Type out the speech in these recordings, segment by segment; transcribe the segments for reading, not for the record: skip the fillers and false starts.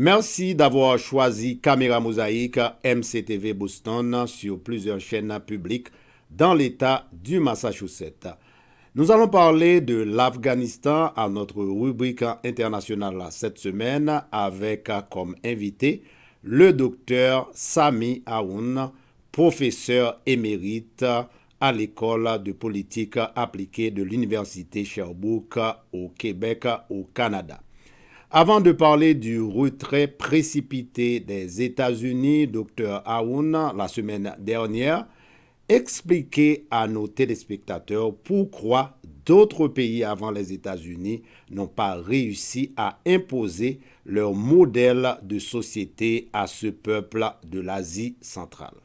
Merci d'avoir choisi Caméra Mosaïque MCTV Boston sur plusieurs chaînes publiques dans l'État du Massachusetts. Nous allons parler de l'Afghanistan à notre rubrique internationale cette semaine avec comme invité le docteur Sami Aoun, professeur émérite à l'école de politique appliquée de l'Université Sherbrooke au Québec, au Canada. Avant de parler du retrait précipité des États-Unis, Dr Aoun, la semaine dernière, expliquez à nos téléspectateurs pourquoi d'autres pays avant les États-Unis n'ont pas réussi à imposer leur modèle de société à ce peuple de l'Asie centrale.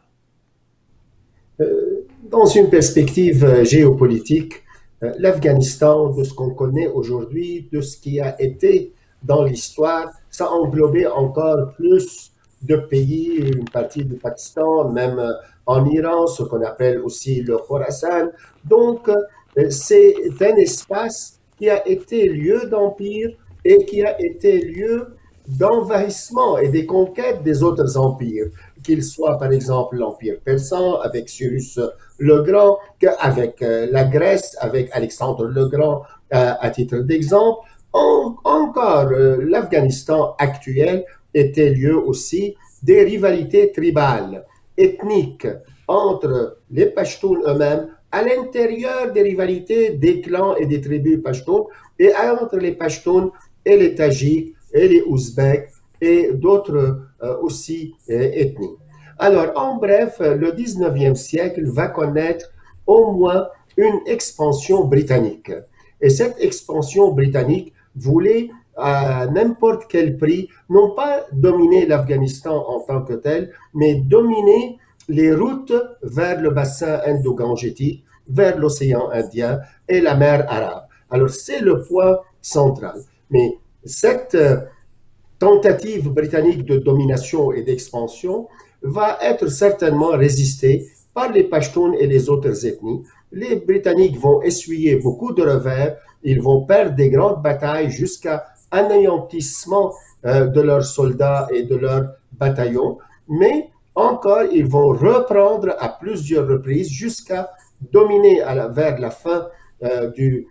Dans une perspective géopolitique, l'Afghanistan, de ce qu'on connaît aujourd'hui, de ce qui a été dans l'histoire, ça englobait encore plus de pays, une partie du Pakistan, même en Iran, ce qu'on appelle aussi le Khorasan. Donc, c'est un espace qui a été lieu d'empire et qui a été lieu d'envahissement et des conquêtes des autres empires, qu'il soit par exemple l'Empire persan avec Cyrus le Grand, qu'avec la Grèce, avec Alexandre le Grand à titre d'exemple. Encore, l'Afghanistan actuel était lieu aussi des rivalités tribales, ethniques, entre les Pashtuns eux-mêmes, à l'intérieur des rivalités des clans et des tribus Pashtuns, et entre les Pashtuns et les Tajiks et les Ouzbeks et d'autres aussi ethnies. Alors, en bref, le 19e siècle va connaître au moins une expansion britannique. Et cette expansion britannique voulait à n'importe quel prix, non pas dominer l'Afghanistan en tant que tel, mais dominer les routes vers le bassin indo-gangetique, vers l'océan Indien et la mer Arabe. Alors c'est le point central. Mais cette tentative britannique de domination et d'expansion va être certainement résistée par les Pashtuns et les autres ethnies. Les Britanniques vont essuyer beaucoup de revers, ils vont perdre des grandes batailles jusqu'à anéantissement de leurs soldats et de leurs bataillons, mais encore ils vont reprendre à plusieurs reprises jusqu'à dominer vers la fin du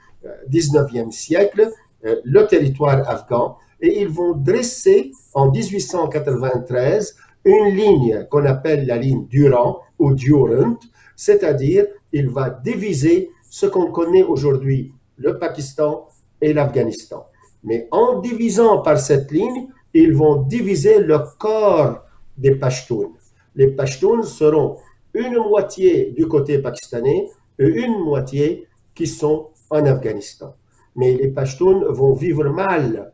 19e siècle le territoire afghan, et ils vont dresser en 1893 une ligne qu'on appelle la ligne Durand ou Durand, c'est-à-dire il va diviser ce qu'on connaît aujourd'hui, le Pakistan et l'Afghanistan. Mais en divisant par cette ligne, ils vont diviser le corps des Pashtuns. Les Pashtuns seront une moitié du côté pakistanais et une moitié qui sont en Afghanistan. Mais les Pashtuns vont vivre mal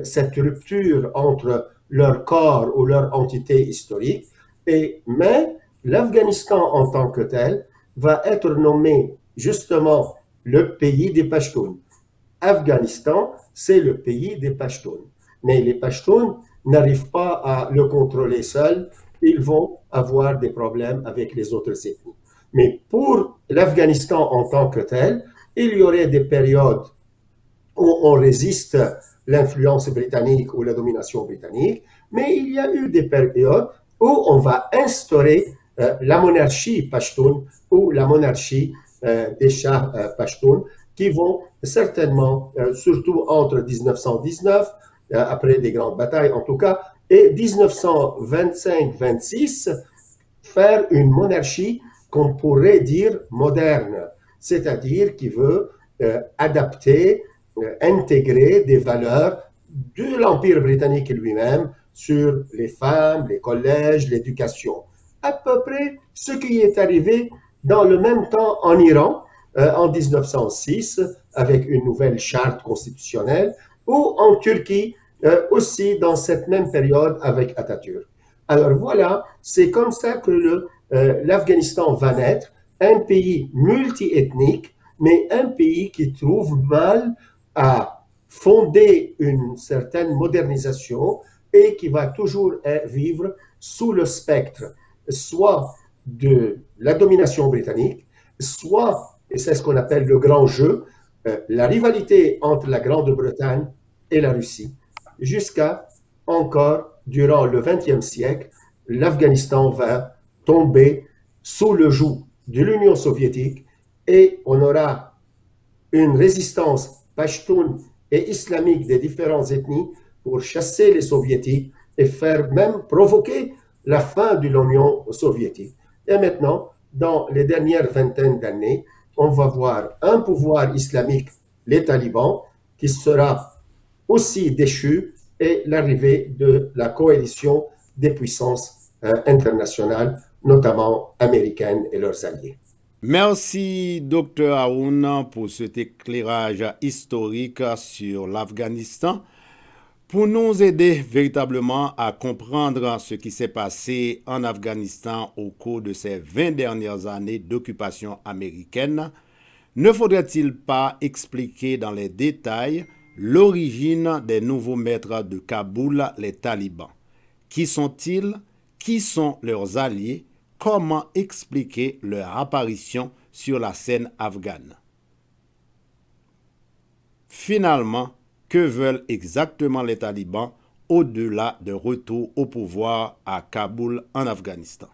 cette rupture entre leur corps ou leur entité historique, mais l'Afghanistan en tant que tel va être nommé justement le pays des Pashtuns. Afghanistan, c'est le pays des Pashtuns. Mais les Pashtuns n'arrivent pas à le contrôler seuls, ils vont avoir des problèmes avec les autres ethnies. Mais pour l'Afghanistan en tant que tel, il y aurait des périodes où on résiste l'influence britannique ou la domination britannique, mais il y a eu des périodes où on va instaurer la monarchie Pashtun ou la monarchie des Shahs Pashtuns qui vont certainement, surtout entre 1919, après des grandes batailles en tout cas, et 1925-26, faire une monarchie qu'on pourrait dire moderne, c'est-à-dire qui veut adapter, intégrer des valeurs de l'Empire britannique lui-même sur les femmes, les collèges, l'éducation. À peu près ce qui est arrivé dans le même temps en Iran, en 1906, avec une nouvelle charte constitutionnelle, ou en Turquie, aussi dans cette même période avec Atatürk. Alors voilà, c'est comme ça que l'Afghanistan va naître, un pays multiethnique, mais un pays qui trouve mal à fonder une certaine modernisation et qui va toujours vivre sous le spectre, soit de la domination britannique, soit, et c'est ce qu'on appelle le grand jeu, la rivalité entre la Grande-Bretagne et la Russie, jusqu'à encore, durant le XXe siècle, l'Afghanistan va tomber sous le joug de l'Union soviétique et on aura une résistance pachtoune et islamique des différentes ethnies pour chasser les soviétiques et faire même provoquer la fin de l'Union soviétique. Et maintenant, dans les dernières vingtaines d'années, on va voir un pouvoir islamique, les talibans, qui sera aussi déchu et l'arrivée de la coalition des puissances internationales, notamment américaines et leurs alliés. Merci, Dr Haroun, pour cet éclairage historique sur l'Afghanistan, pour nous aider véritablement à comprendre ce qui s'est passé en Afghanistan au cours de ces 20 dernières années d'occupation américaine. Ne faudrait-il pas expliquer dans les détails l'origine des nouveaux maîtres de Kaboul, les talibans? Qui sont-ils? Qui sont leurs alliés? Comment expliquer leur apparition sur la scène afghane? Finalement, que veulent exactement les talibans au-delà d'un retour au pouvoir à Kaboul en Afghanistan?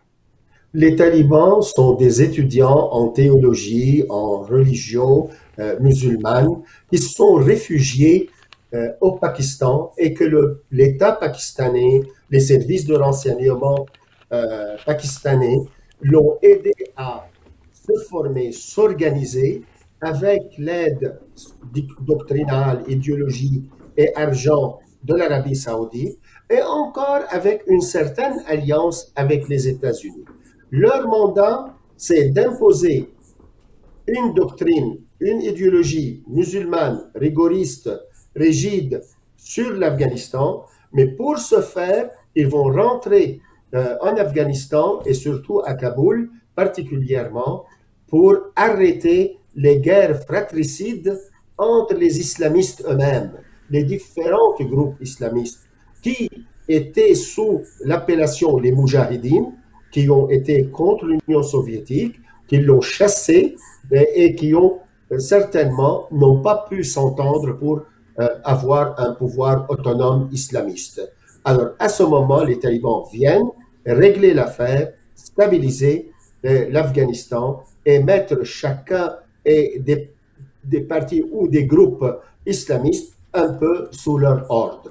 Les talibans sont des étudiants en théologie, en religion musulmane, qui sont réfugiés au Pakistan et que l'État pakistanais, les services de renseignement pakistanais l'ont aidé à se former, s'organiser avec l'aide doctrinale, idéologique et argent de l'Arabie saoudite et encore avec une certaine alliance avec les États-Unis. Leur mandat, c'est d'imposer une doctrine, une idéologie musulmane, rigoriste, rigide sur l'Afghanistan, mais pour ce faire, ils vont rentrer en Afghanistan et surtout à Kaboul particulièrement pour arrêter les guerres fratricides entre les islamistes eux-mêmes, les différents groupes islamistes qui étaient sous l'appellation les Moudjahidines, qui ont été contre l'Union soviétique, qui l'ont chassé et qui ont certainement n'ont pas pu s'entendre pour avoir un pouvoir autonome islamiste. Alors, à ce moment, les talibans viennent régler l'affaire, stabiliser l'Afghanistan et mettre chacun des partis ou des groupes islamistes un peu sous leur ordre.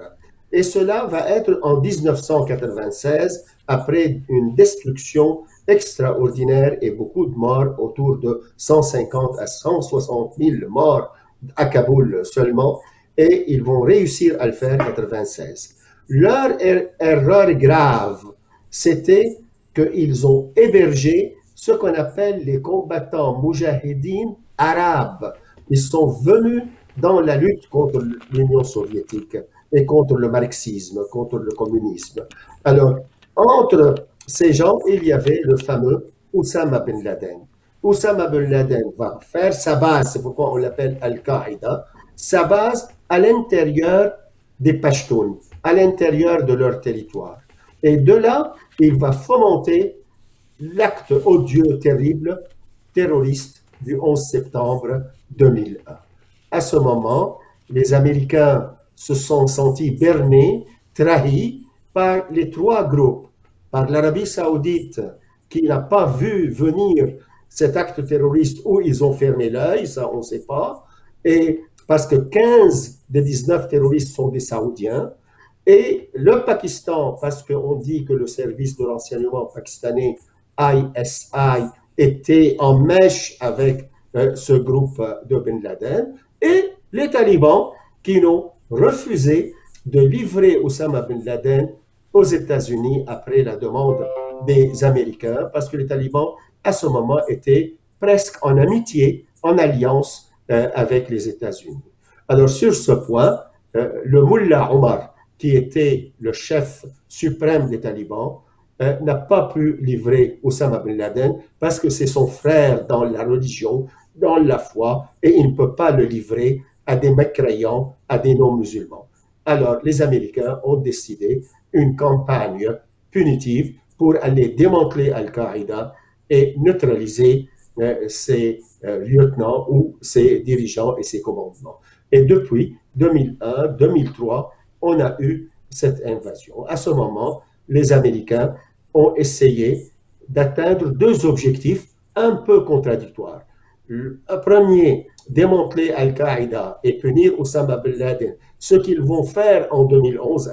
Et cela va être en 1996, après une destruction extraordinaire et beaucoup de morts, autour de 150 à 160 000 morts à Kaboul seulement, et ils vont réussir à le faire en 1996. Leur erreur grave, c'était qu'ils ont hébergé ce qu'on appelle les combattants moudjahidines arabes. Ils sont venus dans la lutte contre l'Union soviétique et contre le marxisme, contre le communisme. Alors, entre ces gens, il y avait le fameux Oussama bin Laden. Oussama bin Laden va faire sa base, c'est pourquoi on l'appelle Al-Qaïda, sa base à l'intérieur des Pashtuns, à l'intérieur de leur territoire. Et de là, il va fomenter l'acte odieux, terrible, terroriste du 11 septembre 2001. À ce moment, les Américains se sont sentis bernés, trahis par les trois groupes, par l'Arabie saoudite qui n'a pas vu venir cet acte terroriste où ils ont fermé l'œil, ça on ne sait pas, et parce que 15 des 19 terroristes sont des Saoudiens, et le Pakistan, parce qu'on dit que le service de renseignement pakistanais, ISI, était en mèche avec ce groupe de Bin Laden, et les talibans qui n'ont refusé de livrer Oussama bin Laden aux États-Unis après la demande des Américains, parce que les talibans, à ce moment, étaient presque en amitié, en alliance avec les États-Unis. Alors, sur ce point, le Mullah Omar, qui était le chef suprême des talibans, n'a pas pu livrer Oussama bin Laden parce que c'est son frère dans la religion, dans la foi, et il ne peut pas le livrer à des mécréants, à des non-musulmans. Alors, les Américains ont décidé une campagne punitive pour aller démanteler Al-Qaïda et neutraliser ses lieutenants ou ses dirigeants et ses commandements. Et depuis 2001-2003, on a eu cette invasion. À ce moment, les Américains ont essayé d'atteindre deux objectifs un peu contradictoires. Le premier, démanteler Al-Qaïda et punir Osama Bin Laden, ce qu'ils vont faire en 2011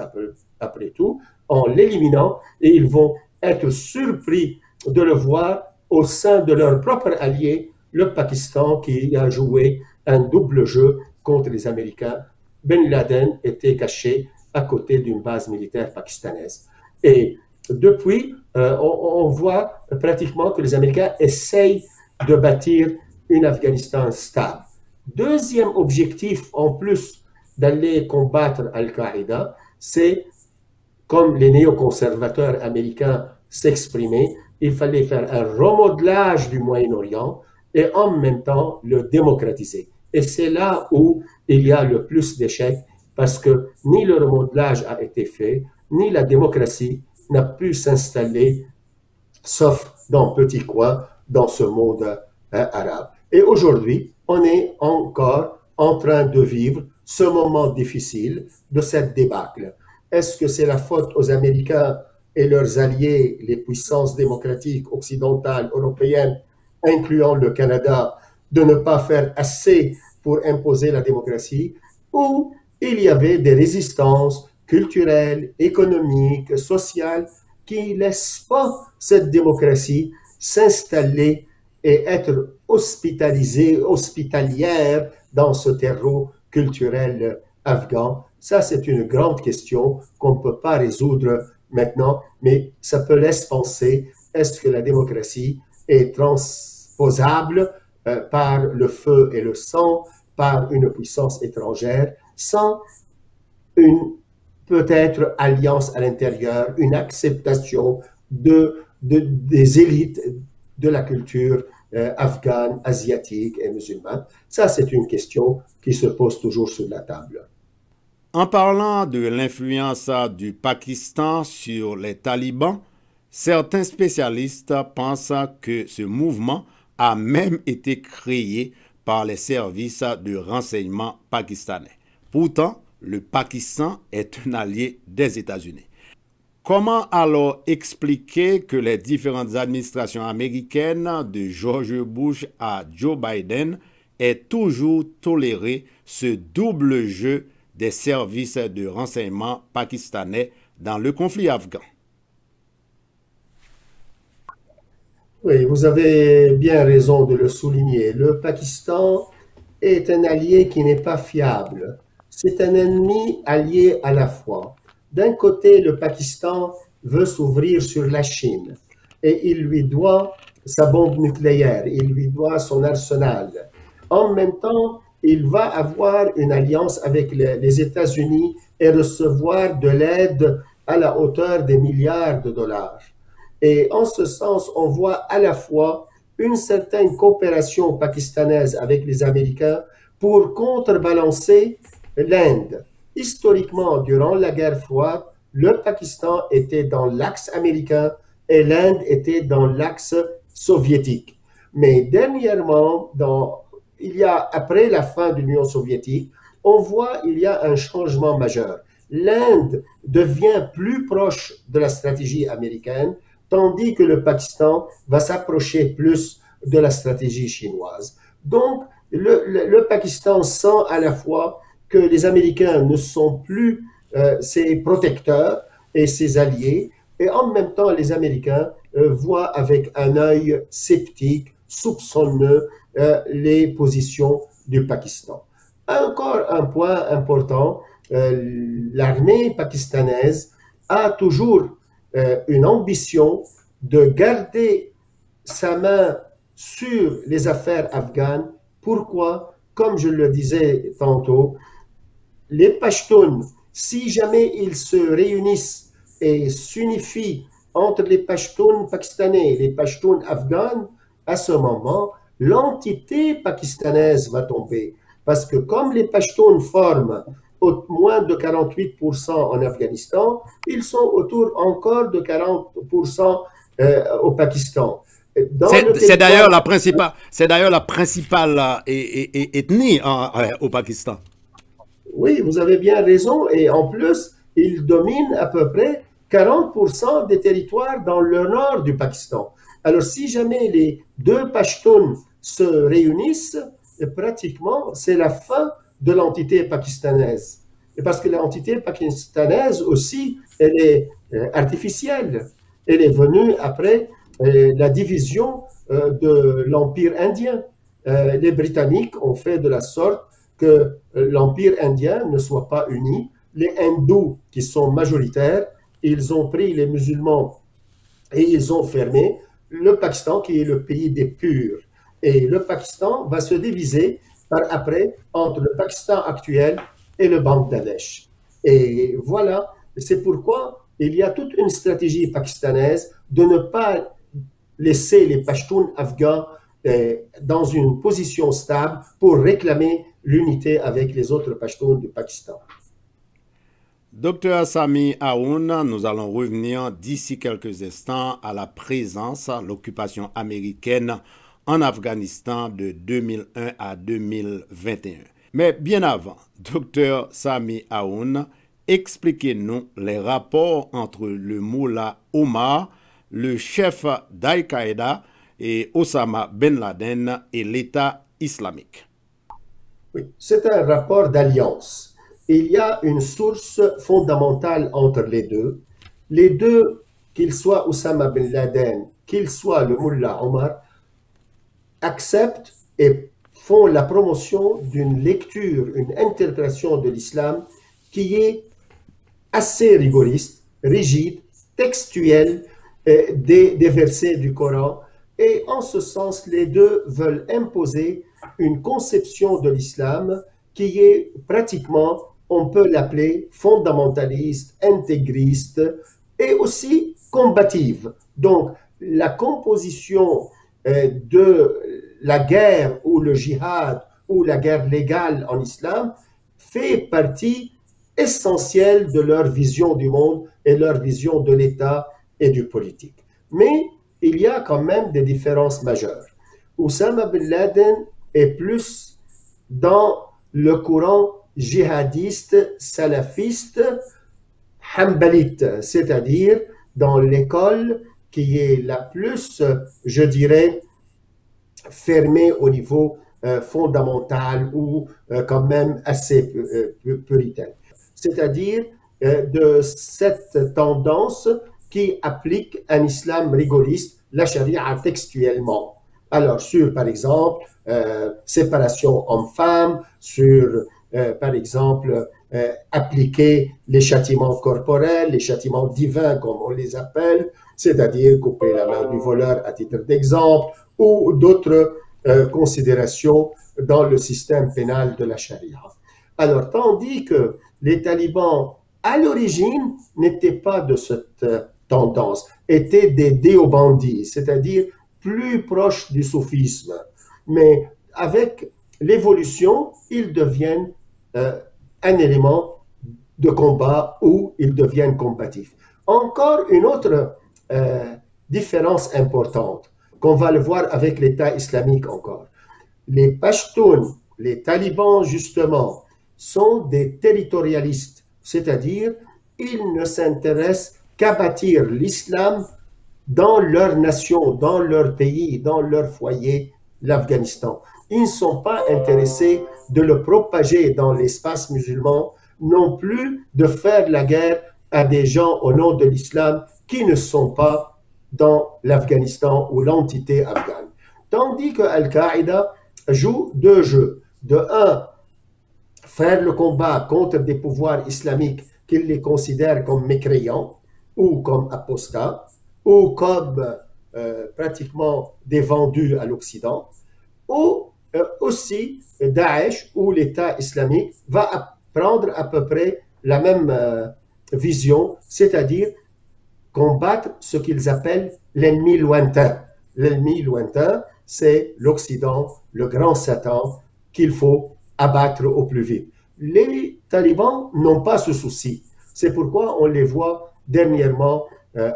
après tout, en l'éliminant, et ils vont être surpris de le voir au sein de leur propre allié, le Pakistan, qui a joué un double jeu contre les Américains. Bin Laden était caché à côté d'une base militaire pakistanaise. Et depuis, on voit pratiquement que les Américains essayent de bâtir une Afghanistan stable. Deuxième objectif, en plus d'aller combattre Al-Qaïda, c'est, comme les néoconservateurs américains s'exprimaient, il fallait faire un remodelage du Moyen-Orient et en même temps le démocratiser. Et c'est là où il y a le plus d'échecs, parce que ni le remodelage a été fait, ni la démocratie n'a pu s'installer, sauf dans petits coins, dans ce monde arabe. Et aujourd'hui, on est encore en train de vivre ce moment difficile de cette débâcle. Est-ce que c'est la faute aux Américains et leurs alliés, les puissances démocratiques occidentales, européennes, incluant le Canada, de ne pas faire assez pour imposer la démocratie, ou il y avait des résistances culturelles, économiques, sociales, qui ne laissent pas cette démocratie s'installer et être hospitalisée, hospitalière dans ce terreau culturel afghan. Ça, c'est une grande question qu'on ne peut pas résoudre maintenant, mais ça peut laisser penser, est-ce que la démocratie est transposable par le feu et le sang, par une puissance étrangère, sans une peut-être alliance à l'intérieur, une acceptation des élites de la culture afghane, asiatique et musulmane. Ça, c'est une question qui se pose toujours sur la table. En parlant de l'influence du Pakistan sur les talibans, certains spécialistes pensent que ce mouvement a même été créé par les services de renseignement pakistanais. Pourtant, le Pakistan est un allié des États-Unis. Comment alors expliquer que les différentes administrations américaines, de George Bush à Joe Biden, aient toujours toléré ce double jeu des services de renseignement pakistanais dans le conflit afghan? Oui, vous avez bien raison de le souligner. Le Pakistan est un allié qui n'est pas fiable. C'est un ennemi allié à la fois. D'un côté, le Pakistan veut s'ouvrir sur la Chine et il lui doit sa bombe nucléaire, il lui doit son arsenal. En même temps, il va avoir une alliance avec les États-Unis et recevoir de l'aide à la hauteur des milliards de dollars. Et en ce sens, on voit à la fois une certaine coopération pakistanaise avec les Américains pour contrebalancer l'Inde. Historiquement, durant la guerre froide, le Pakistan était dans l'axe américain et l'Inde était dans l'axe soviétique. Mais dernièrement, après la fin de l'Union soviétique, on voit qu'il y a un changement majeur. L'Inde devient plus proche de la stratégie américaine, tandis que le Pakistan va s'approcher plus de la stratégie chinoise. Donc, le Pakistan sent à la fois que les Américains ne sont plus ses protecteurs et ses alliés, et en même temps, les Américains voient avec un œil sceptique, soupçonneux, les positions du Pakistan. Encore un point important, l'armée pakistanaise a toujours une ambition de garder sa main sur les affaires afghanes. Pourquoi? Comme je le disais tantôt, les Pashtuns, si jamais ils se réunissent et s'unifient entre les Pashtuns pakistanais et les Pashtuns afghans, à ce moment, l'entité pakistanaise va tomber. Parce que comme les Pashtuns forment moins de 48% en Afghanistan, ils sont autour encore de 40% au Pakistan. C'est d'ailleurs la principale ethnie au Pakistan. Oui, vous avez bien raison. Et en plus, ils dominent à peu près 40% des territoires dans le nord du Pakistan. Alors, si jamais les deux Pashtuns se réunissent, pratiquement, c'est la fin de l'entité pakistanaise. Et parce que l'entité pakistanaise aussi, elle est artificielle. Elle est venue après la division de l'Empire indien. Les Britanniques ont fait de la sorte que l'Empire indien ne soit pas uni. Les hindous, qui sont majoritaires, ils ont pris les musulmans et ils ont fermé le Pakistan, qui est le pays des purs. Et le Pakistan va se diviser par après entre le Pakistan actuel et le Bangladesh. Et voilà, c'est pourquoi il y a toute une stratégie pakistanaise de ne pas laisser les Pashtuns afghans dans une position stable pour réclamer l'unité avec les autres Pashtuns du Pakistan. Docteur Sami Aoun, nous allons revenir d'ici quelques instants à la présence, l'occupation américaine en Afghanistan de 2001 à 2021. Mais bien avant, docteur Sami Aoun, expliquez-nous les rapports entre le Mullah Omar, le chef d'Al-Qaïda, et Osama Ben Laden et l'État islamique. Oui, c'est un rapport d'alliance. Il y a une source fondamentale entre les deux. Les deux, qu'il soit Osama Ben Laden, qu'il soit le Mullah Omar, acceptent et font la promotion d'une lecture, une interprétation de l'islam qui est assez rigoriste, rigide, textuelle des versets du Coran. Et en ce sens, les deux veulent imposer une conception de l'islam qui est pratiquement, on peut l'appeler fondamentaliste, intégriste et aussi combative. Donc, la composition de la guerre ou le djihad ou la guerre légale en islam fait partie essentielle de leur vision du monde et leur vision de l'État et du politique. Mais il y a quand même des différences majeures. Osama Ben Laden est plus dans le courant djihadiste, salafiste, hanbalite, c'est-à-dire dans l'école qui est la plus, je dirais, fermée au niveau fondamental ou quand même assez puritaine. C'est-à-dire de cette tendance qui applique un islam rigoriste, la charia textuellement. Alors, sur, par exemple, séparation homme-femme, sur, par exemple, appliquer les châtiments corporels, les châtiments divins, comme on les appelle, c'est-à-dire couper la main du voleur à titre d'exemple, ou d'autres considérations dans le système pénal de la charia. Alors, tandis que les talibans, à l'origine, n'étaient pas de cette tendance, étaient des déobandis, c'est-à-dire plus proches du soufisme. Mais avec l'évolution, ils deviennent un élément de combat où ils deviennent combatifs. Encore une autre différence importante, qu'on va le voir avec l'État islamique encore. Les Pashtuns, les talibans justement, sont des territorialistes, c'est-à-dire ils ne s'intéressent qu'à bâtir l'islam dans leur nation, dans leur pays, dans leur foyer, l'Afghanistan. Ils ne sont pas intéressés de le propager dans l'espace musulman, non plus de faire la guerre à des gens au nom de l'islam qui ne sont pas dans l'Afghanistan ou l'entité afghane. Tandis que Al-Qaïda joue deux jeux. De un, faire le combat contre des pouvoirs islamiques qu'ils les considèrent comme mécréants ou comme apostats ou comme pratiquement des vendus à l'Occident, ou aussi Daesh ou l'État islamique va prendre à peu près la même vision, c'est-à-dire combattre ce qu'ils appellent l'ennemi lointain. L'ennemi lointain, c'est l'Occident, le grand Satan, qu'il faut abattre au plus vite. Les talibans n'ont pas ce souci. C'est pourquoi on les voit dernièrement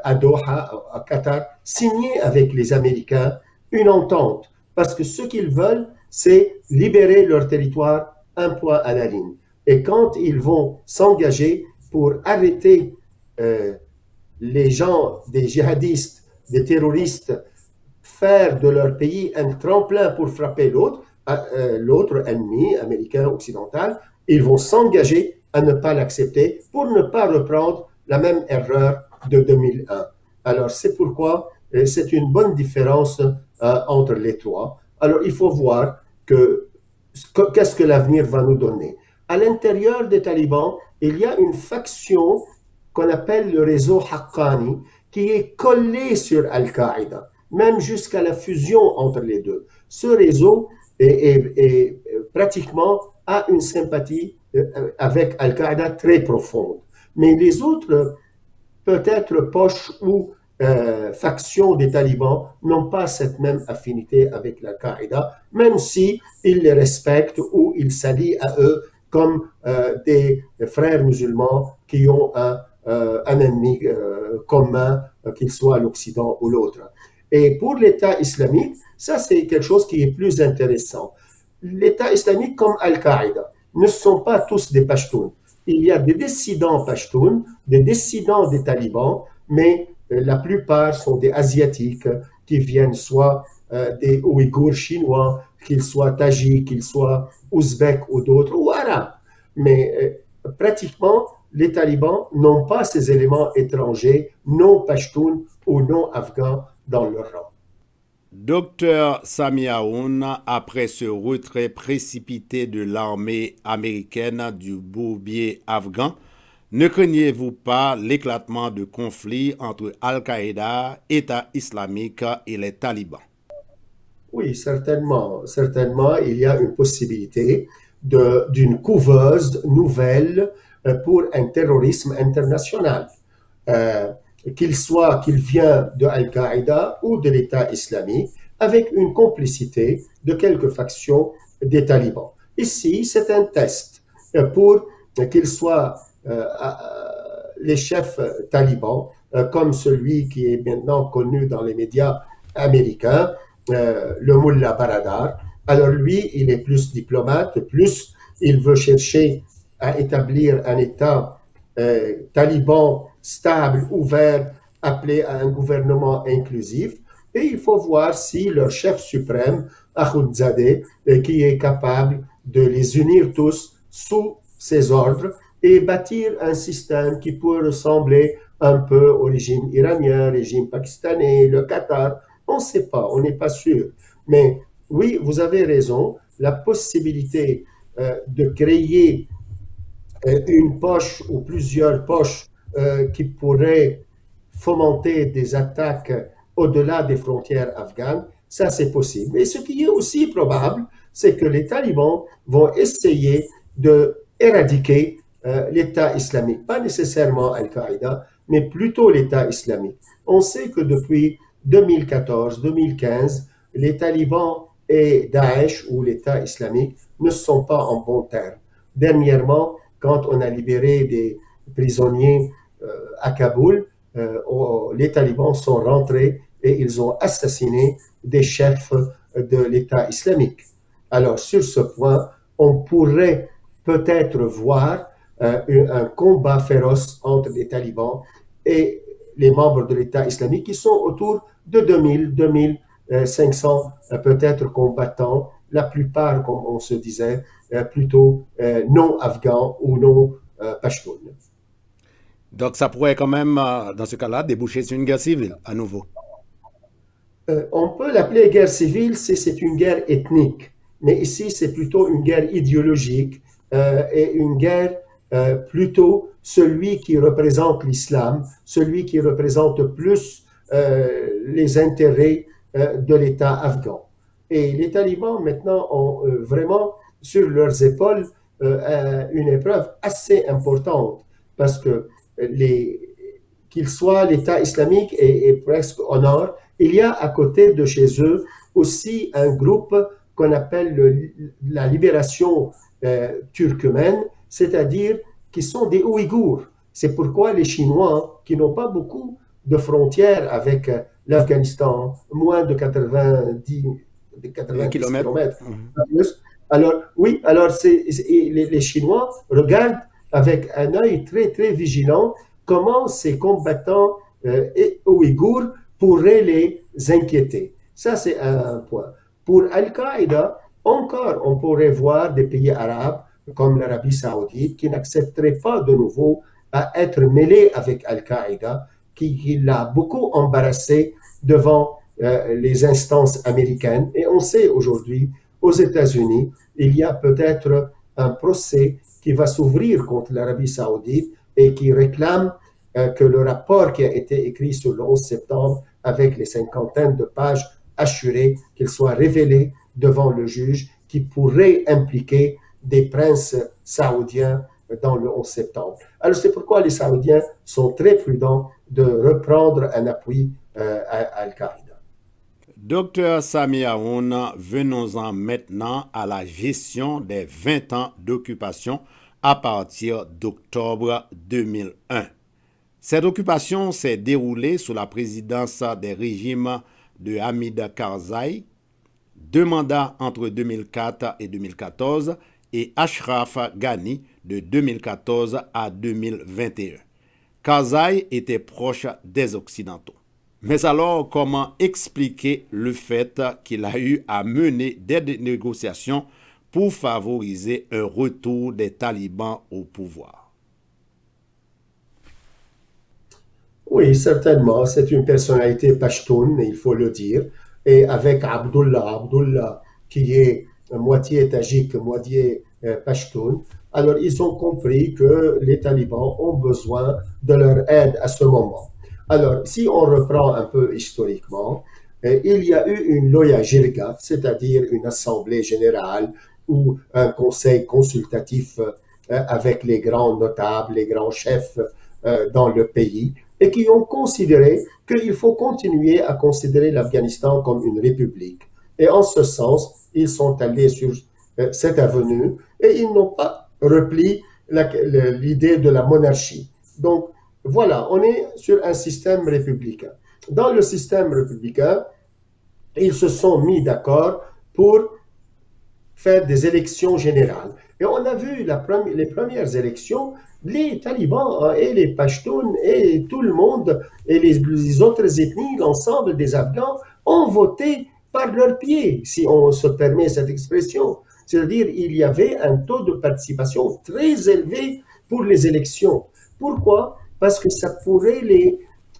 à Doha, à Qatar, signer avec les Américains une entente. Parce que ce qu'ils veulent, c'est libérer leur territoire un point à la ligne. Et quand ils vont s'engager, pour arrêter les gens, des djihadistes, des terroristes, faire de leur pays un tremplin pour frapper l'autre ennemi américain, occidental, ils vont s'engager à ne pas l'accepter pour ne pas reprendre la même erreur de 2001. Alors, c'est pourquoi c'est une bonne différence entre les trois. Alors, il faut voir qu'est-ce que l'avenir va nous donner. À l'intérieur des talibans, il y a une faction qu'on appelle le réseau Haqqani, qui est collé sur Al-Qaïda, même jusqu'à la fusion entre les deux. Ce réseau pratiquement a une sympathie avec Al-Qaïda très profonde. Mais les autres, peut-être poches ou factions des talibans, n'ont pas cette même affinité avec Al-Qaïda, même si ils les respectent ou ils s'allient à eux comme des frères musulmans qui ont un ennemi commun, qu'il soit l'Occident ou l'autre. Et pour l'État islamique, ça c'est quelque chose qui est plus intéressant. L'État islamique comme Al-Qaïda ne sont pas tous des Pashtuns. Il y a des dissidents Pashtuns, des dissidents des talibans, mais la plupart sont des Asiatiques qui viennent soit des Ouïghours chinois, qu'ils soient Tajiks, qu'ils soient Ouzbeks ou d'autres, ou Arabes. Mais pratiquement, les talibans n'ont pas ces éléments étrangers, non Pashtuns ou non afghans dans leur rang. Docteur Sami Aoun, après ce retrait précipité de l'armée américaine du bourbier afghan, ne craignez-vous pas l'éclatement de conflits entre Al-Qaïda, État islamique et les talibans? Oui, certainement. Certainement, il y a une possibilité d'une couveuse nouvelle pour un terrorisme international. Qu'il vient de Al-Qaïda ou de l'État islamique, avec une complicité de quelques factions des talibans. Ici, c'est un test pour qu'ils soient les chefs talibans, comme celui qui est maintenant connu dans les médias américains, le Mullah Baradar. Alors lui, il est plus diplomate, plus il veut chercher à établir un État taliban stable, ouvert, appelé à un gouvernement inclusif. Et il faut voir si leur chef suprême, Akhundzadeh, qui est capable de les unir tous sous ses ordres et bâtir un système qui pourrait ressembler un peu au régime iranien, régime pakistanais, le Qatar. On ne sait pas, on n'est pas sûr. Mais oui, vous avez raison, la possibilité de créer une poche ou plusieurs poches qui pourraient fomenter des attaques au-delà des frontières afghanes, ça c'est possible. Mais ce qui est aussi probable, c'est que les talibans vont essayer d'éradiquer l'État islamique, pas nécessairement Al-Qaïda, mais plutôt l'État islamique. On sait que depuis 2014-2015, les talibans et Daesh ou l'État islamique ne sont pas en bon terme. Dernièrement, quand on a libéré des prisonniers à Kaboul, les talibans sont rentrés et ils ont assassiné des chefs de l'État islamique. Alors, sur ce point, on pourrait peut-être voir un combat féroce entre les talibans et les membres de l'État islamique qui sont autour de 2500 peut-être combattants, la plupart, comme on se disait, plutôt non afghans ou non pashtuns. Donc ça pourrait quand même, dans ce cas-là, déboucher sur une guerre civile à nouveau. On peut l'appeler guerre civile si c'est une guerre ethnique, mais ici c'est plutôt une guerre idéologique et une guerre plutôt celui qui représente l'islam, celui qui représente plus les intérêts de l'État afghan. Et les talibans maintenant ont vraiment sur leurs épaules une épreuve assez importante parce que qu'il soit l'État islamique et presque au nord, il y a à côté de chez eux aussi un groupe qu'on appelle la libération turkmène, c'est-à-dire qui sont des Ouïghours. C'est pourquoi les Chinois, qui n'ont pas beaucoup de frontières avec l'Afghanistan, moins de 90 kilomètres. Alors, oui, alors les Chinois regardent avec un œil très, très vigilant comment ces combattants ouïghours pourraient les inquiéter. Ça, c'est un point. Pour Al-Qaïda, encore, on pourrait voir des pays arabes comme l'Arabie saoudite qui n'accepteraient pas de nouveau à être mêlés avec Al-Qaïda, qui l'a beaucoup embarrassé devant les instances américaines. Et on sait aujourd'hui, aux États-Unis, il y a peut-être un procès qui va s'ouvrir contre l'Arabie saoudite et qui réclame que le rapport qui a été écrit sur le 11 septembre avec les cinquantaines de pages assurées qu'il soit révélé devant le juge qui pourrait impliquer des princes saoudiens dans le 11 septembre. Alors c'est pourquoi les Saoudiens sont très prudents de reprendre un appui à Al-Qaïda. Docteur Sami Haroun, venons-en maintenant à la gestion des 20 ans d'occupation à partir d'octobre 2001. Cette occupation s'est déroulée sous la présidence des régimes de Hamid Karzai, 2 mandats entre 2004 et 2014, et Ashraf Ghani de 2014 à 2021. Karzai était proche des Occidentaux. Mais alors, comment expliquer le fait qu'il a eu à mener des négociations pour favoriser un retour des talibans au pouvoir? Oui, certainement, c'est une personnalité pachtoune, il faut le dire, et avec Abdullah, qui est moitié tagik, moitié pachtoun. Alors, ils ont compris que les talibans ont besoin de leur aide à ce moment. Alors, si on reprend un peu historiquement, il y a eu une loya jirga, c'est-à-dire une assemblée générale ou un conseil consultatif avec les grands notables, les grands chefs dans le pays, et qui ont considéré qu'il faut continuer à considérer l'Afghanistan comme une république. Et en ce sens, ils sont allés sur cette avenue et ils n'ont pas repris l'idée de la monarchie. Donc, voilà, on est sur un système républicain. Dans le système républicain, ils se sont mis d'accord pour faire des élections générales. Et on a vu les premières élections, les talibans et les pashtuns et tout le monde et les autres ethnies, l'ensemble des Afghans, ont voté par leurs pieds, si on se permet cette expression. C'est-à-dire il y avait un taux de participation très élevé pour les élections. Pourquoi? Parce que ça pourrait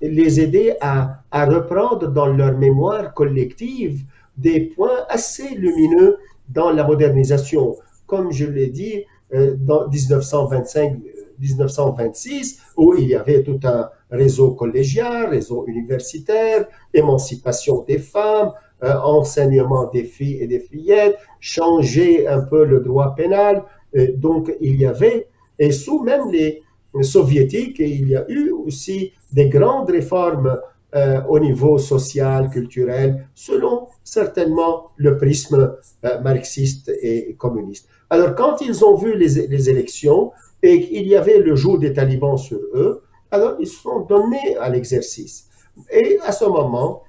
les aider à reprendre dans leur mémoire collective des points assez lumineux dans la modernisation. Comme je l'ai dit, dans 1925-1926, où il y avait tout un réseau collégial, réseau universitaire, émancipation des femmes, enseignement des filles et des fillettes, changer un peu le droit pénal. Donc, il y avait, et sous même les soviétiques, il y a eu aussi des grandes réformes au niveau social, culturel, selon certainement le prisme marxiste et communiste. Alors, quand ils ont vu les élections et qu'il y avait le joug des talibans sur eux, alors ils se sont donnés à l'exercice. Et à ce moment,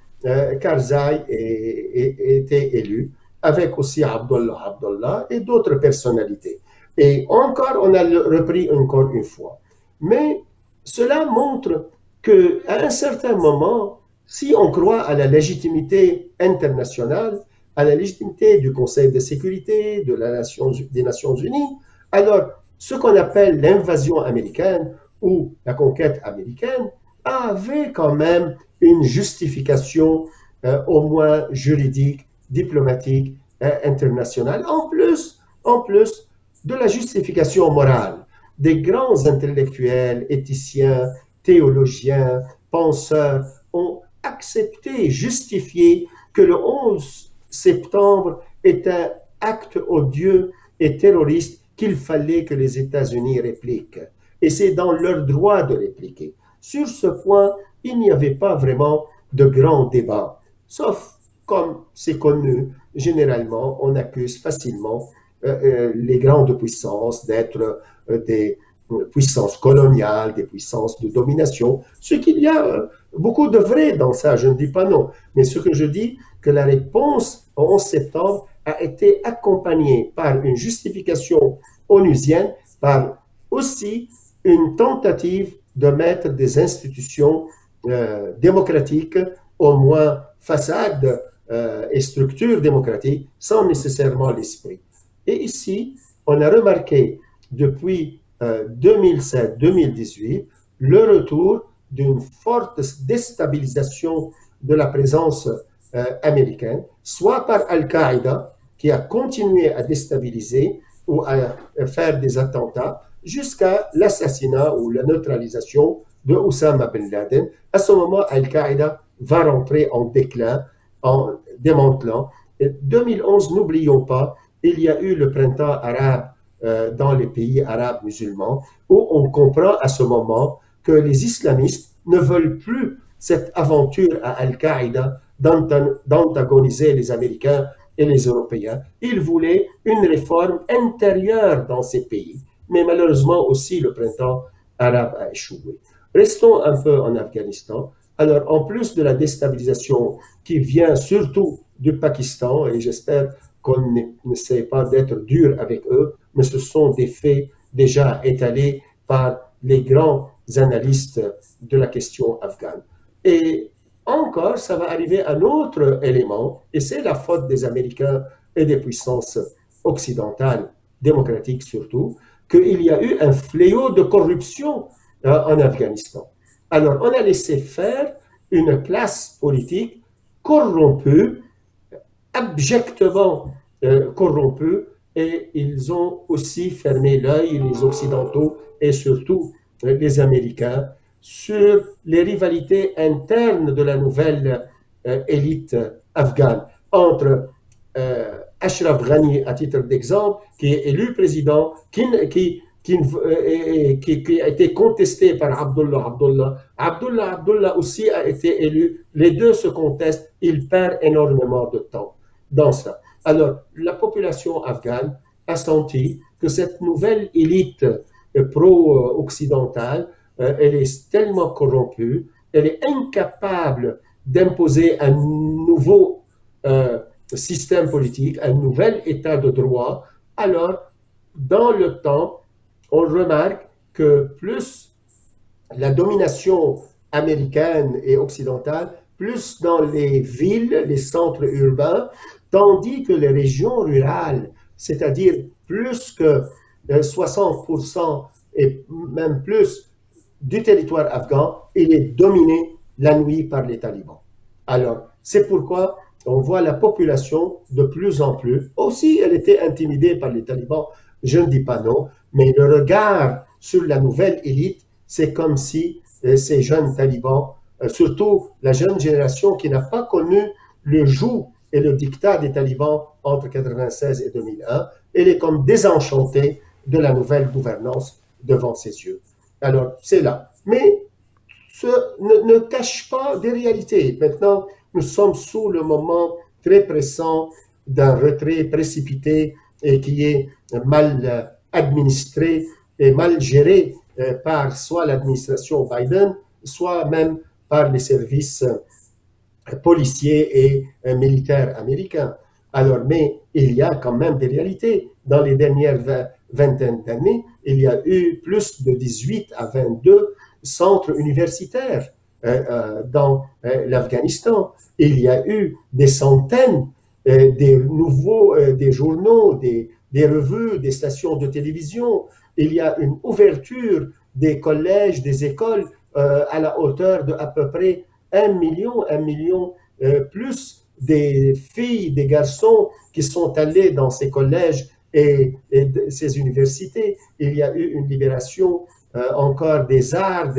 Karzai était élu, avec aussi Abdullah et d'autres personnalités. Et encore, on a repris encore une fois. Mais cela montre qu'à un certain moment, si on croit à la légitimité internationale, à la légitimité du Conseil de sécurité des Nations Unies, alors ce qu'on appelle l'invasion américaine ou la conquête américaine avait quand même une justification au moins juridique, diplomatique, internationale, en plus de la justification morale. Des grands intellectuels, éthiciens, théologiens, penseurs ont accepté, justifié que le 11 septembre est un acte odieux et terroriste qu'il fallait que les États-Unis répliquent. Et c'est dans leur droit de répliquer. Sur ce point, il n'y avait pas vraiment de grand débat, sauf comme c'est connu, généralement, on accuse facilement les grandes puissances d'être des puissances coloniales, des puissances de domination, ce qu'il y a beaucoup de vrai dans ça, je ne dis pas non. Mais ce que je dis, que la réponse au 11 septembre a été accompagnée par une justification onusienne, par aussi une tentative de mettre des institutions démocratiques, au moins façade et structure démocratique, sans nécessairement l'esprit. Et ici, on a remarqué depuis 2007-2018 le retour d'une forte déstabilisation de la présence américaine, soit par Al-Qaïda, qui a continué à déstabiliser ou à faire des attentats, jusqu'à l'assassinat ou la neutralisation de Oussama Ben Laden. À ce moment, Al-Qaïda va rentrer en déclin, en démantelant. Et 2011, n'oublions pas, il y a eu le printemps arabe dans les pays arabes musulmans, où on comprend à ce moment que les islamistes ne veulent plus cette aventure à Al-Qaïda d'antagoniser les Américains et les Européens. Ils voulaient une réforme intérieure dans ces pays. Mais malheureusement aussi, le printemps arabe a échoué. Restons un peu en Afghanistan. Alors, en plus de la déstabilisation qui vient surtout du Pakistan, et j'espère qu'on n'essaie pas d'être dur avec eux, mais ce sont des faits déjà étalés par les grands analystes de la question afghane. Et encore, ça va arriver à un autre élément, et c'est la faute des Américains et des puissances occidentales, démocratiques surtout, qu'il y a eu un fléau de corruption en Afghanistan. Alors, on a laissé faire une classe politique corrompue, abjectement corrompue, et ils ont aussi fermé l'œil, les Occidentaux et surtout les Américains, sur les rivalités internes de la nouvelle élite afghane entre Ashraf Ghani, à titre d'exemple, qui est élu président, qui a été contesté par Abdullah Abdullah. Abdullah aussi a été élu. Les deux se contestent. Il perd énormément de temps dans ça. Alors, la population afghane a senti que cette nouvelle élite pro-occidentale, elle est tellement corrompue, elle est incapable d'imposer un nouveau système politique, un nouvel état de droit. Alors, dans le temps, on remarque que plus la domination américaine et occidentale, plus dans les villes, les centres urbains, tandis que les régions rurales, c'est-à-dire plus que 60% et même plus du territoire afghan, il est dominé la nuit par les talibans. Alors, c'est pourquoi on voit la population de plus en plus, aussi elle était intimidée par les talibans, je ne dis pas non, mais le regard sur la nouvelle élite, c'est comme si ces jeunes talibans, surtout la jeune génération qui n'a pas connu le joug et le dictat des talibans entre 1996 et 2001, elle est comme désenchantée de la nouvelle gouvernance devant ses yeux. Alors, c'est là. Mais ne cache pas des réalités. Maintenant, nous sommes sous le moment très pressant d'un retrait précipité et qui est mal administré et mal géré par soit l'administration Biden, soit même par les services policiers et militaires américains. Alors, mais il y a quand même des réalités. Dans les dernières vingtaine d'années, il y a eu plus de 18 à 22 centres universitaires dans l'Afghanistan. Il y a eu des centaines des journaux, des revues, des stations de télévision. Il y a une ouverture des collèges, des écoles à la hauteur de à peu près 1 million plus des filles, des garçons qui sont allés dans ces collèges et ces universités. Il y a eu une libération encore des arts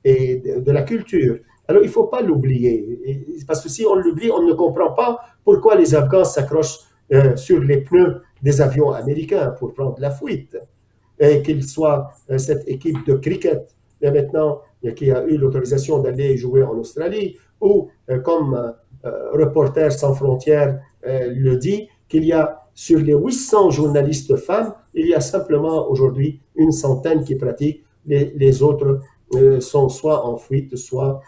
et de la culture. Alors, il ne faut pas l'oublier, parce que si on l'oublie, on ne comprend pas pourquoi les Afghans s'accrochent sur les pneus des avions américains pour prendre la fuite. Et qu'il soit cette équipe de cricket, et maintenant, qui a eu l'autorisation d'aller jouer en Australie, ou comme Reporters sans frontières le dit, qu'il y a sur les 800 journalistes femmes, il y a simplement aujourd'hui une centaine qui pratiquent. Les autres sont soit en fuite, soit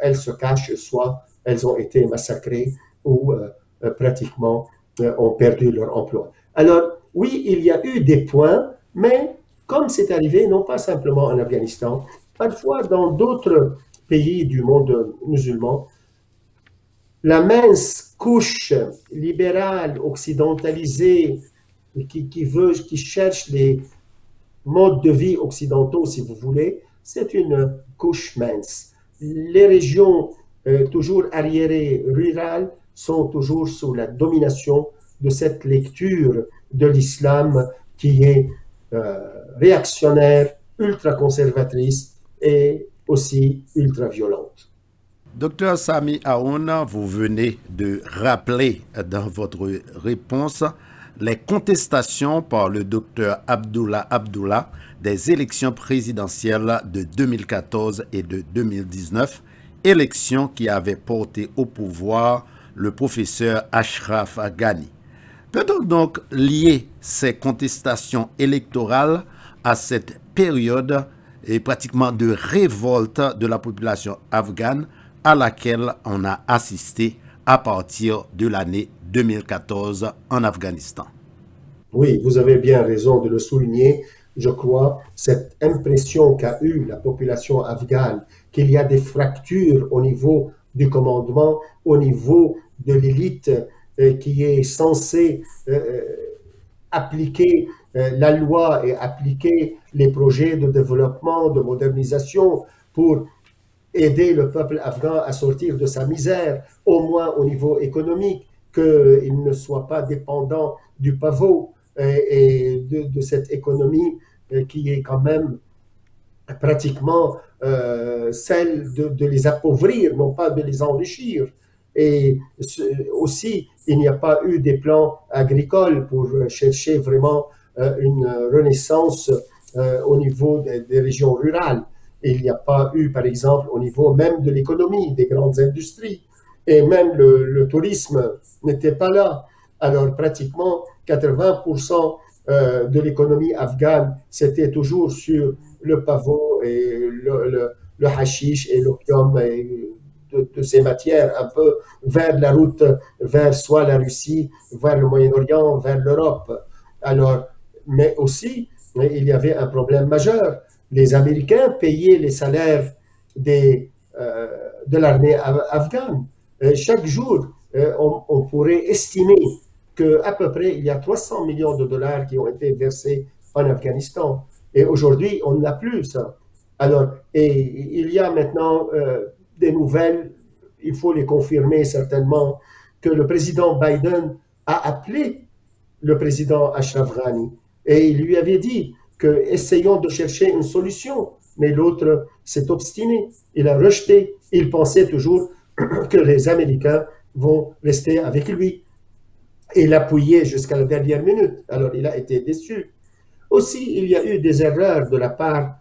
elles se cachent, soit elles ont été massacrées ou pratiquement ont perdu leur emploi. Alors, oui, il y a eu des points, mais comme c'est arrivé non pas simplement en Afghanistan, parfois dans d'autres pays du monde musulman, la mince couche libérale, occidentalisée, qui cherche les modes de vie occidentaux, si vous voulez, c'est une couche mince. Les régions toujours arriérées, rurales, sont toujours sous la domination de cette lecture de l'islam qui est réactionnaire, ultra-conservatrice et aussi ultra-violente. Docteur Sami Aoun, vous venez de rappeler dans votre réponse les contestations par le docteur Abdullah Abdullah des élections présidentielles de 2014 et de 2019, élections qui avaient porté au pouvoir le professeur Ashraf Ghani. Peut-on donc lier ces contestations électorales à cette période et pratiquement de révolte de la population afghane à laquelle on a assisté à partir de l'année 2014 en Afghanistan? Oui, vous avez bien raison de le souligner. Je crois cette impression qu'a eue la population afghane, qu'il y a des fractures au niveau du commandement, au niveau de l'élite qui est censée appliquer la loi et appliquer les projets de développement, de modernisation pour aider le peuple afghan à sortir de sa misère, au moins au niveau économique, qu'il ne soit pas dépendant du pavot et de cette économie qui est quand même pratiquement celle de les appauvrir, non pas de les enrichir. Et aussi, il n'y a pas eu des plans agricoles pour chercher vraiment une renaissance au niveau des régions rurales. Il n'y a pas eu, par exemple, au niveau même de l'économie, des grandes industries. Et même le tourisme n'était pas là. Alors, pratiquement 80% de l'économie afghane, c'était toujours sur le pavot et le hashish et l'opium et de ces matières un peu vers la route, vers soit la Russie, vers le Moyen-Orient, vers l'Europe. Alors, mais aussi, il y avait un problème majeur. Les Américains payaient les salaires de l'armée afghane. Chaque jour, on pourrait estimer qu'à peu près, il y a 300 millions de dollars qui ont été versés en Afghanistan. Et aujourd'hui, on n'a plus ça. Alors, et il y a maintenant des nouvelles, il faut les confirmer certainement, que le président Biden a appelé le président Ashraf Ghani et il lui avait dit que essayons de chercher une solution. Mais l'autre s'est obstiné, il a rejeté, il pensait toujours que les Américains vont rester avec lui et l'appuyer jusqu'à la dernière minute. Alors il a été déçu. Aussi, il y a eu des erreurs de la part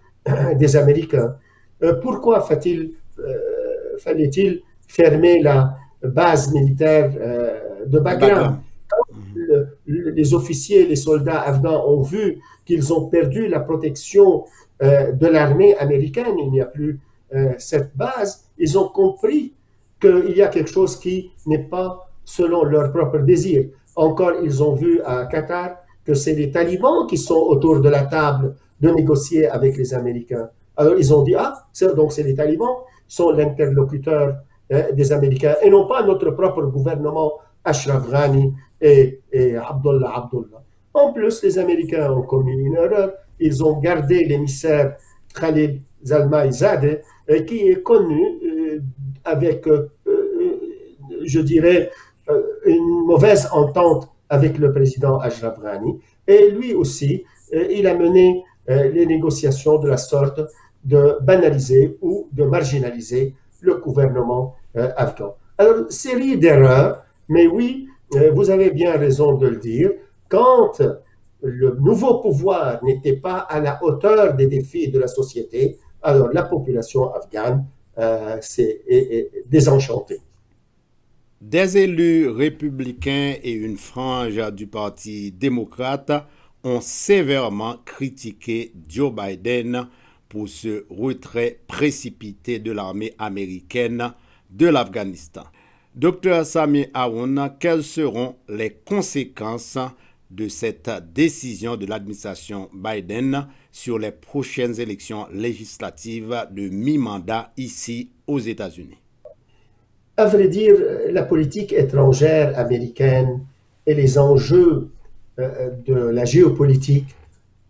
des Américains. Pourquoi fallait-il fermer la base militaire de Bagram? Les officiers, les soldats afghans ont vu qu'ils ont perdu la protection de l'armée américaine, il n'y a plus cette base, ils ont compris qu'il y a quelque chose qui n'est pas selon leur propre désir. Encore, ils ont vu à Qatar que c'est les talibans qui sont autour de la table de négocier avec les Américains. Alors, ils ont dit, ah, donc c'est les talibans qui sont l'interlocuteur des Américains et non pas notre propre gouvernement, Ashraf Ghani et Abdullah. En plus, les Américains ont commis une erreur. Ils ont gardé l'émissaire Khalid Zalmaïzadeh, qui est connu avec, je dirais, une mauvaise entente avec le président Ashraf Ghani. Et lui aussi, il a mené les négociations de la sorte de banaliser ou de marginaliser le gouvernement afghan. Alors, série d'erreurs, mais oui, vous avez bien raison de le dire, quand le nouveau pouvoir n'était pas à la hauteur des défis de la société, alors la population afghane s'est désenchantée. Des élus républicains et une frange du Parti démocrate ont sévèrement critiqué Joe Biden pour ce retrait précipité de l'armée américaine de l'Afghanistan. Docteur Sami Aoun, quelles seront les conséquences de cette décision de l'administration Biden sur les prochaines élections législatives de mi-mandat ici aux États-Unis? À vrai dire, la politique étrangère américaine et les enjeux de la géopolitique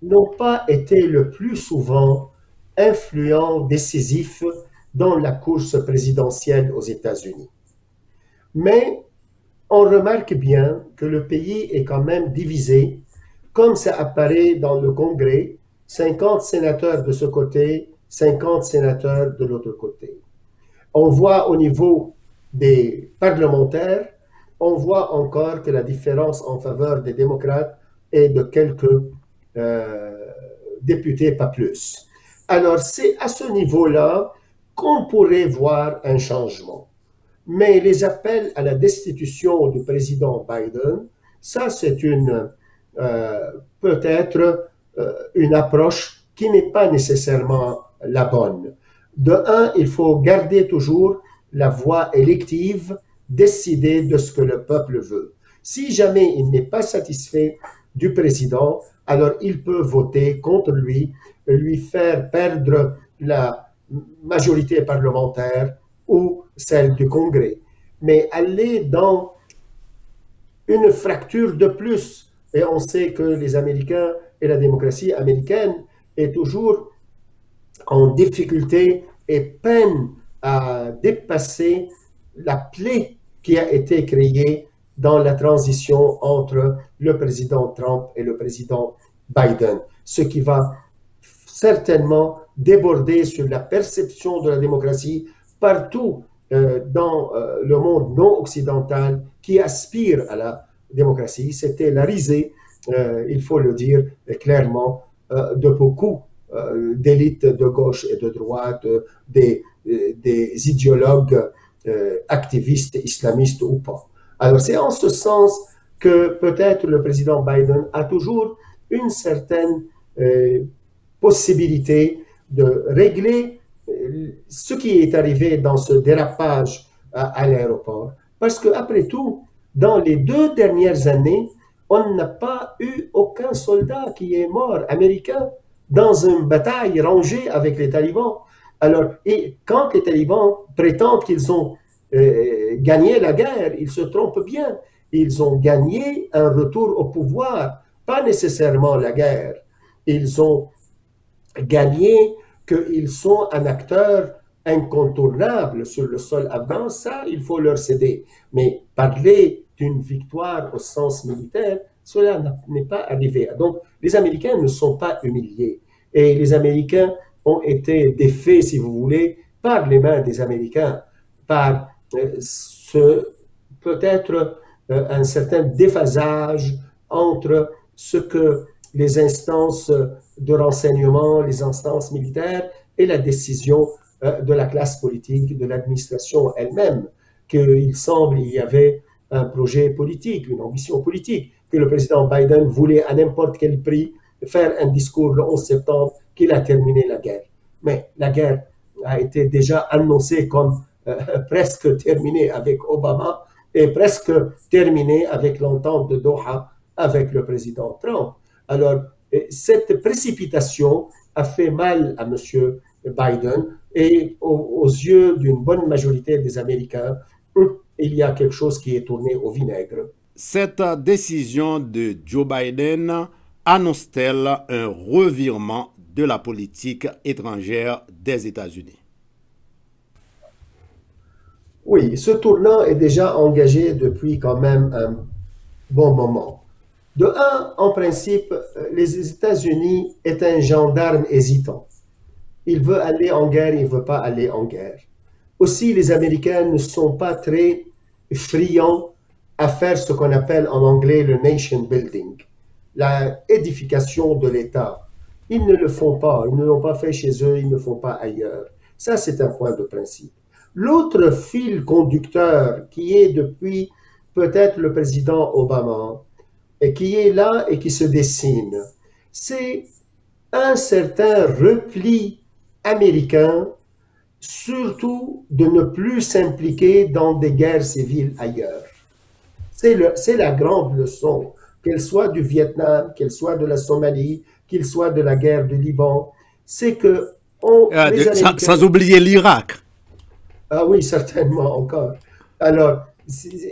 n'ont pas été le plus souvent influents, décisifs dans la course présidentielle aux États-Unis. Mais on remarque bien que le pays est quand même divisé, comme ça apparaît dans le Congrès, 50 sénateurs de ce côté, 50 sénateurs de l'autre côté. On voit au niveau des parlementaires, on voit encore que la différence en faveur des démocrates est de quelques députés, pas plus. Alors c'est à ce niveau-là qu'on pourrait voir un changement. Mais les appels à la destitution du président Biden, ça c'est peut-être une approche qui n'est pas nécessairement la bonne. De un, il faut garder toujours la voie élective, décider de ce que le peuple veut. Si jamais il n'est pas satisfait du président, alors il peut voter contre lui faire perdre la majorité parlementaire ou celle du Congrès. Mais aller dans une fracture de plus, et on sait que les Américains et la démocratie américaine est toujours en difficulté et peine à dépasser la plaie qui a été créée dans la transition entre le président Trump et le président Biden, ce qui va certainement déborder sur la perception de la démocratie partout dans le monde non occidental qui aspire à la démocratie. C'était la risée, il faut le dire clairement, de beaucoup d'élites de gauche et de droite, des idéologues activistes, islamistes ou pas. Alors c'est en ce sens que peut-être le président Biden a toujours une certaine possibilité de régler ce qui est arrivé dans ce dérapage à l'aéroport. Parce qu'après tout, dans les 2 dernières années, on n'a pas eu aucun soldat qui est mort américain dans une bataille rangée avec les talibans. Alors, et quand les talibans prétendent qu'ils ont gagné la guerre, ils se trompent bien. Ils ont gagné un retour au pouvoir, pas nécessairement la guerre. Ils ont gagné qu'ils sont un acteur incontournable sur le sol afghan, ça, il faut leur céder. Mais parler d'une victoire au sens militaire, cela n'est pas arrivé. Donc, les Américains ne sont pas humiliés. Et les Américains ont été défaits, si vous voulez, par les mains des Américains, par peut-être un certain déphasage entre ce que les instances de renseignement, les instances militaires et la décision de la classe politique, de l'administration elle-même, qu'il semble il y avait un projet politique, une ambition politique, que le président Biden voulait à n'importe quel prix faire un discours le 11 septembre qu'il a terminé la guerre. Mais la guerre a été déjà annoncée comme presque terminée avec Obama et presque terminée avec l'entente de Doha avec le président Trump. Alors, cette précipitation a fait mal à M. Biden et aux yeux d'une bonne majorité des Américains, il y a quelque chose qui est tourné au vinaigre. Cette décision de Joe Biden annonce-t-elle un revirement de la politique étrangère des États-Unis? Oui, ce tournant est déjà engagé depuis quand même un bon moment. De un, en principe, les États-Unis est un gendarme hésitant. Il veut aller en guerre, il ne veut pas aller en guerre. Aussi, les Américains ne sont pas très friands à faire ce qu'on appelle en anglais le nation building, la édification de l'État. Ils ne le font pas, ils ne l'ont pas fait chez eux, ils ne le font pas ailleurs. Ça, c'est un point de principe. L'autre fil conducteur qui est depuis peut-être le président Obama, et qui est là et qui se dessine, c'est un certain repli américain, surtout de ne plus s'impliquer dans des guerres civiles ailleurs. C'est la grande leçon qu'elle soit du Vietnam, qu'elle soit de la Somalie, qu'il soit de la guerre du Liban, c'est que les Américains... Sans oublier l'Irak. Ah oui, certainement encore. Alors,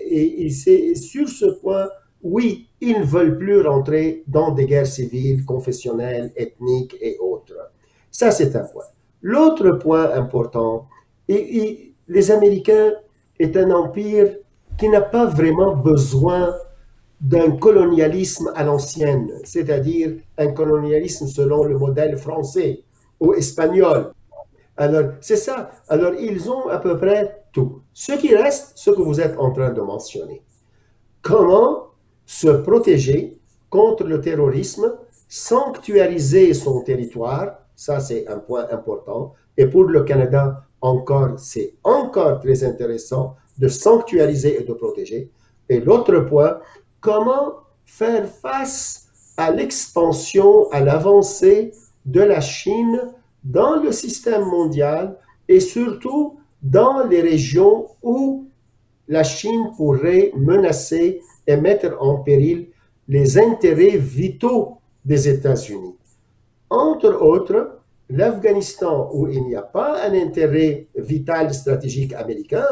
et c'est sur ce point, oui, ils ne veulent plus rentrer dans des guerres civiles, confessionnelles, ethniques et autres. Ça, c'est un point. L'autre point important, les Américains est un empire qui n'a pas vraiment besoin d'un colonialisme à l'ancienne, c'est-à-dire un colonialisme selon le modèle français ou espagnol. Alors, c'est ça. Alors, ils ont à peu près tout. Ce qui reste, ce que vous êtes en train de mentionner. Comment se protéger contre le terrorisme, sanctuariser son territoire, ça c'est un point important. Et pour le Canada, encore, c'est encore très intéressant de sanctuariser et de protéger. Et l'autre point, comment faire face à l'expansion, à l'avancée de la Chine dans le système mondial et surtout dans les régions où la Chine pourrait menacer et mettre en péril les intérêts vitaux des États-Unis. Entre autres, l'Afghanistan, où il n'y a pas un intérêt vital stratégique américain,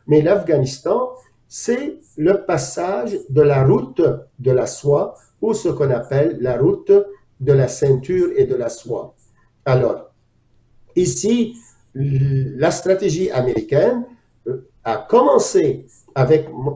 mais l'Afghanistan, c'est le passage de la route de la soie, ou ce qu'on appelle la route de la ceinture et de la soie. Alors, ici, la stratégie américaine a commencé avec le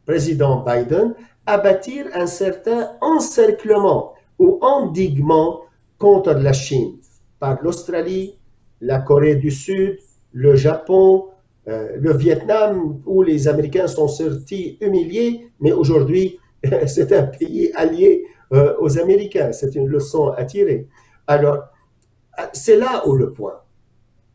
président Biden à bâtir un certain encerclement ou endiguement contre la Chine par l'Australie, la Corée du Sud, le Japon, le Vietnam, où les Américains sont sortis humiliés, mais aujourd'hui, c'est un pays allié aux Américains. C'est une leçon à tirer. Alors, c'est là où le point.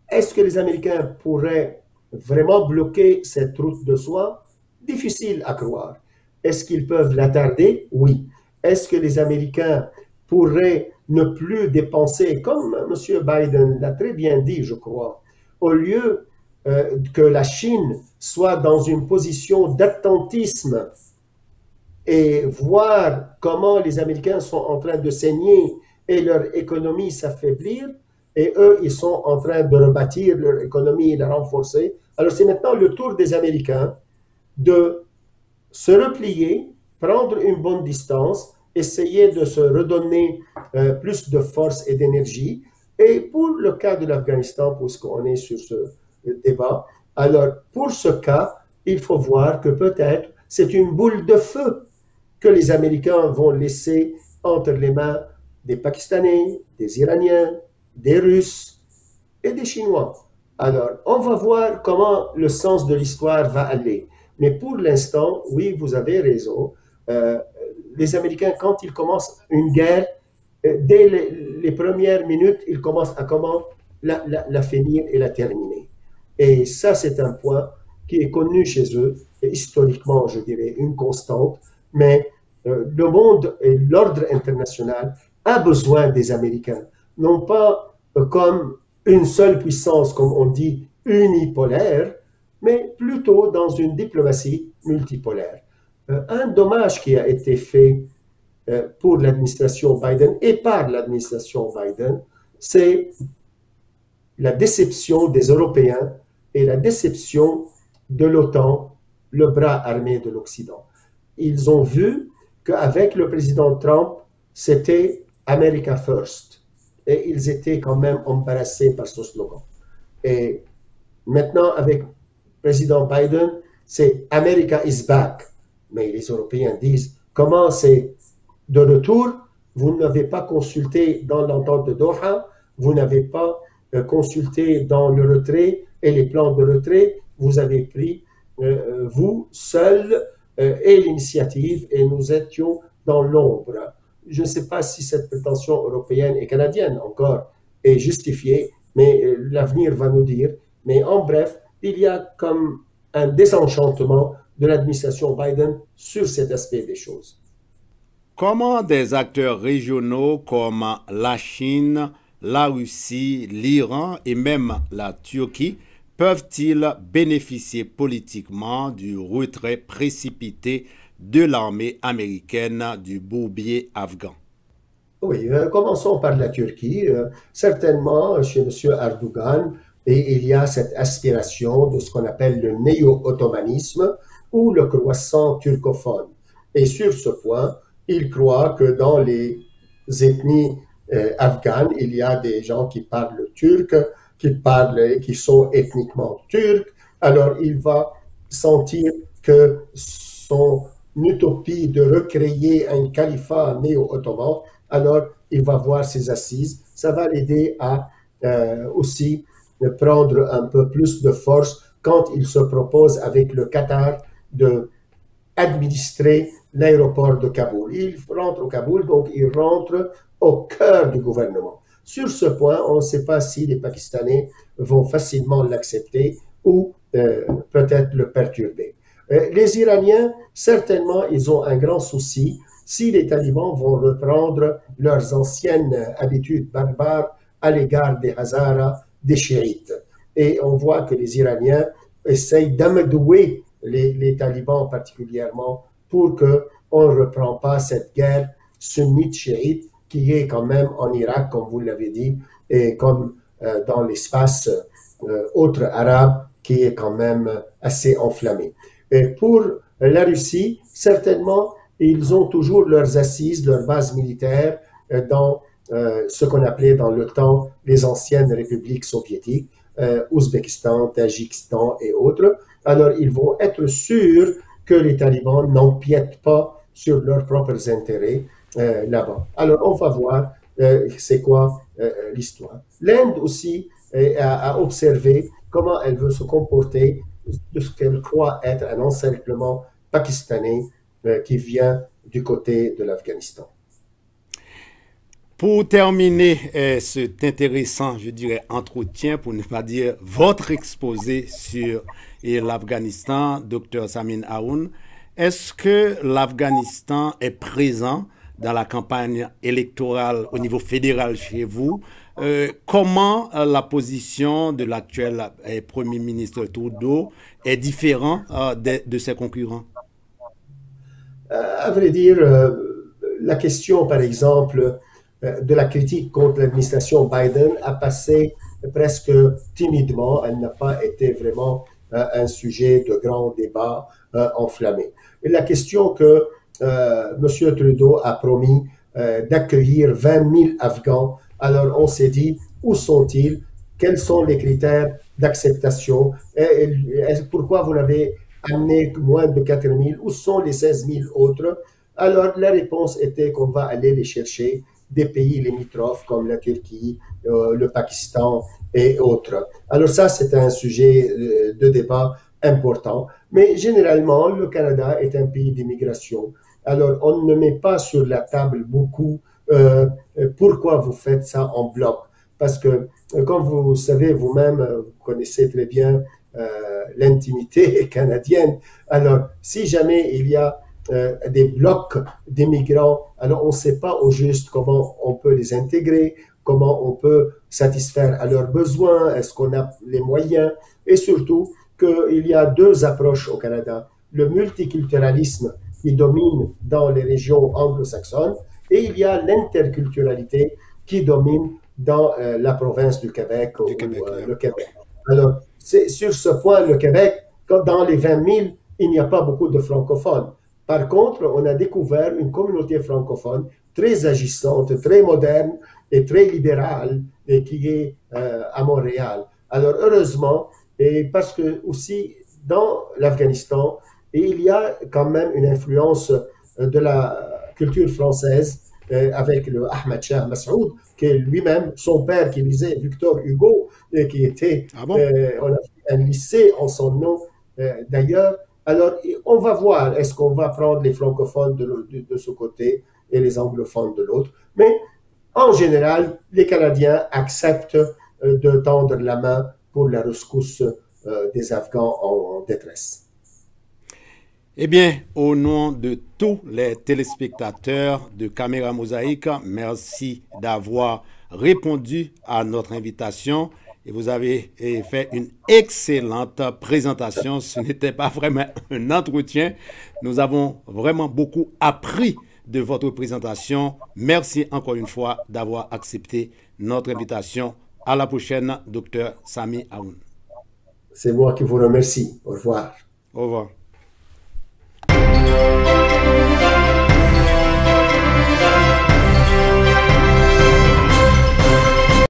Est-ce que les Américains pourraient vraiment bloquer cette route de soie? Difficile à croire. Est-ce qu'ils peuvent l'attarder? Oui. Est-ce que les Américains pourraient ne plus dépenser, comme M. Biden l'a très bien dit, je crois, au lieu que la Chine soit dans une position d'attentisme et voir comment les Américains sont en train de saigner et leur économie s'affaiblir, et eux, ils sont en train de rebâtir leur économie et de la renforcer. Alors, c'est maintenant le tour des Américains de se replier, prendre une bonne distance, essayer de se redonner plus de force et d'énergie. Et pour le cas de l'Afghanistan, puisqu'on est sur ce débat, alors pour ce cas, il faut voir que peut-être c'est une boule de feu que les Américains vont laisser entre les mains des Pakistanais, des Iraniens, des Russes et des Chinois. Alors, on va voir comment le sens de l'histoire va aller. Mais pour l'instant, oui, vous avez raison. Les Américains, quand ils commencent une guerre, dès les premières minutes, ils commencent à comment la finir et la terminer. Et ça, c'est un point qui est connu chez eux, et historiquement, je dirais, une constante. Mais le monde et l'ordre international a besoin des Américains, non pas comme une seule puissance, comme on dit, unipolaire, mais plutôt dans une diplomatie multipolaire. Un dommage qui a été fait pour l'administration Biden et par l'administration Biden, c'est la déception des Européens et la déception de l'OTAN, le bras armé de l'Occident. Ils ont vu qu'avec le président Trump, c'était America First. Et ils étaient quand même embarrassés par ce slogan. Et maintenant, avec le président Biden, c'est America is back. Mais les Européens disent, comment c'est de retour? Vous n'avez pas consulté dans l'entente de Doha, vous n'avez pas consulté dans le retrait et les plans de retrait, vous avez pris, vous, seuls, et l'initiative, et nous étions dans l'ombre. Je ne sais pas si cette prétention européenne et canadienne encore est justifiée, mais l'avenir va nous dire. Mais en bref, il y a comme un désenchantement de l'administration Biden sur cet aspect des choses. Comment des acteurs régionaux comme la Chine, la Russie, l'Iran et même la Turquie peuvent-ils bénéficier politiquement du retrait précipité de l'armée américaine du bourbier afghan? Oui, commençons par la Turquie. Certainement, chez M. Erdogan, et il y a cette aspiration de ce qu'on appelle le néo-ottomanisme ou le croissant turcophone. Et sur ce point, il croit que dans les ethnies afghanes, il y a des gens qui parlent turc, qui sont ethniquement turcs. Alors, il va sentir que son utopie de recréer un califat néo-ottoman, alors il va voir ses assises. Ça va l'aider à aussi prendre un peu plus de force quand il se propose avec le Qatar de administrer l'aéroport de Kaboul. Il rentre au Kaboul, donc il rentre au cœur du gouvernement. Sur ce point, on ne sait pas si les Pakistanais vont facilement l'accepter ou peut-être le perturber. Les Iraniens, certainement, ils ont un grand souci si les talibans vont reprendre leurs anciennes habitudes barbares à l'égard des Hazaras, des chiites. Et on voit que les Iraniens essayent d'amadouer les talibans particulièrement pour qu'on ne reprend pas cette guerre sunnite-chiite qui est quand même en Irak, comme vous l'avez dit, et comme dans l'espace autre arabe qui est quand même assez enflammé. Et pour la Russie, certainement, ils ont toujours leurs assises, leurs bases militaires dans ce qu'on appelait dans le temps les anciennes républiques soviétiques, Ouzbékistan, Tadjikistan et autres. Alors, ils vont être sûrs que les talibans n'empiètent pas sur leurs propres intérêts là-bas. Alors, on va voir c'est quoi l'histoire. L'Inde aussi a observé comment elle veut se comporter de ce qu'elle croit être un encerclement pakistanais qui vient du côté de l'Afghanistan. Pour terminer cet intéressant, je dirais, entretien, pour ne pas dire votre exposé sur l'Afghanistan, Dr Samin Haroun, est-ce que l'Afghanistan est présent dans la campagne électorale au niveau fédéral chez vous? Comment la position de l'actuel Premier ministre Trudeau est différente de ses concurrents? À vrai dire, la question, par exemple, de la critique contre l'administration Biden a passé presque timidement. Elle n'a pas été vraiment un sujet de grand débat enflammé. Et la question que M. Trudeau a promis d'accueillir 20 000 Afghans, alors on s'est dit, où sont-ils? Quels sont les critères d'acceptation? Pourquoi vous n'avez amené moins de 4 000? Où sont les 16 000 autres? Alors la réponse était qu'on va aller les chercher des pays limitrophes comme la Turquie, le Pakistan et autres. Alors ça, c'est un sujet de débat important. Mais généralement, le Canada est un pays d'immigration. Alors on ne met pas sur la table beaucoup pourquoi vous faites ça en bloc. Parce que, comme vous savez vous-même, vous connaissez très bien l'intimité canadienne. Alors, si jamais il y a des blocs d'immigrants, alors on ne sait pas au juste comment on peut les intégrer, comment on peut satisfaire à leurs besoins, est-ce qu'on a les moyens, et surtout qu'il y a deux approches au Canada. Le multiculturalisme qui domine dans les régions anglo-saxonnes, et il y a l'interculturalité qui domine dans la province du Québec ou le Québec. Alors, sur ce point, le Québec, dans les 20 000, il n'y a pas beaucoup de francophones. Par contre, on a découvert une communauté francophone très agissante, très moderne et très libérale et qui est à Montréal. Alors, heureusement, et parce que aussi dans l'Afghanistan, il y a quand même une influence de la culture française avec le Ahmed Shah Massoud, qui est lui-même, son père qui lisait Victor Hugo, et qui était, on a fait un lycée en son nom d'ailleurs. Alors, on va voir, est-ce qu'on va prendre les francophones de ce côté et les anglophones de l'autre. Mais en général, les Canadiens acceptent de tendre la main pour la rescousse des Afghans en détresse. Eh bien, au nom de tous les téléspectateurs de Caméra Mosaïque, merci d'avoir répondu à notre invitation et vous avez fait une excellente présentation. Ce n'était pas vraiment un entretien. Nous avons vraiment beaucoup appris de votre présentation. Merci encore une fois d'avoir accepté notre invitation. À la prochaine, Dr Sami Aoun. C'est moi qui vous remercie. Au revoir. Au revoir.